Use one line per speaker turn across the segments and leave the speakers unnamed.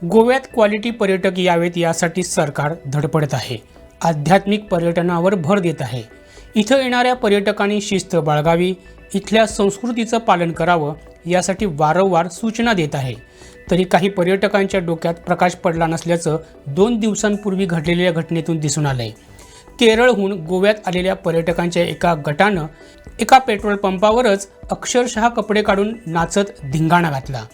गोव्यात क्वालिटी पर्यटक यावेत यासाठी सरकार धडपडत आहे। आध्यात्मिक पर्यटनावर भर देत आहे। इथं येणाऱ्या पर्यटकांनी शिस्त बाळगावी, इथल्या संस्कृतीचं पालन करावं यासाठी वारंवार सूचना देत आहे। तरी काही पर्यटकांच्या डोक्यात प्रकाश पडला नसल्याचं 2 दिवसांपूर्वी घडलेल्या घटनेतून दिसून आलंय। केरळहून गोव्यात आलेल्या पर्यटकांच्या एका गटानं एका पेट्रोल पंपावरच अक्षरशः कपडे काढून नाचत धिंगाणा घातला।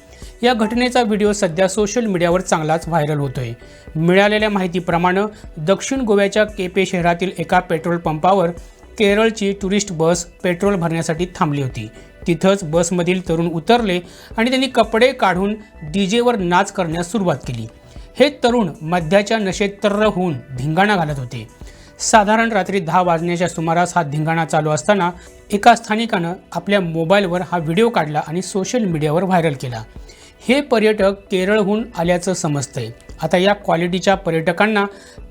या घटनेचा व्हिडिओ सध्या सोशल मीडियावर चांगलाच व्हायरल होतोय। मिळालेल्या माहितीप्रमाणे दक्षिण गोव्याच्या केपे शहरातील एका पेट्रोल पंपावर केरळची टुरिस्ट बस पेट्रोल भरण्यासाठी थांबली होती। तिथंच बसमधील तरुण उतरले आणि त्यांनी कपडे काढून डीजेवर नाच करण्यास सुरुवात केली। हे तरुण मद्याच्या नशेत तर्र होऊन धिंगाणा घालत होते। साधारण रात्री 10 वाजण्याच्या सुमारास हा धिंगाणा चालू असताना एका स्थानिकानं आपल्या मोबाईलवर हा व्हिडिओ काढला आणि सोशल मीडियावर व्हायरल केला। हे पर्यटक केरळहून आल्याचं समजतंय। आता या क्वालिटीच्या पर्यटकांना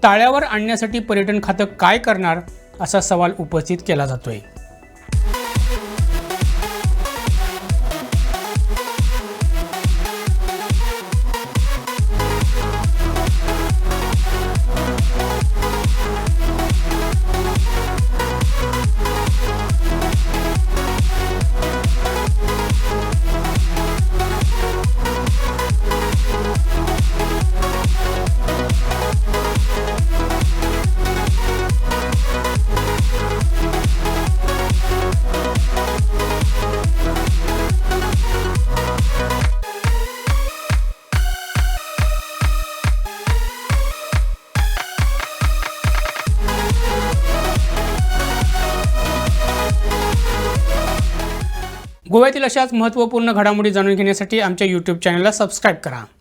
ताळ्यावर आणण्यासाठी पर्यटन खातं काय करणार असा सवाल उपस्थित केला जातोय। गोव्यातील अशाच महत्त्वपूर्ण घडामोडी जाणून घेण्यासाठी आमच्या YouTube चॅनलला सबस्क्राइब करा।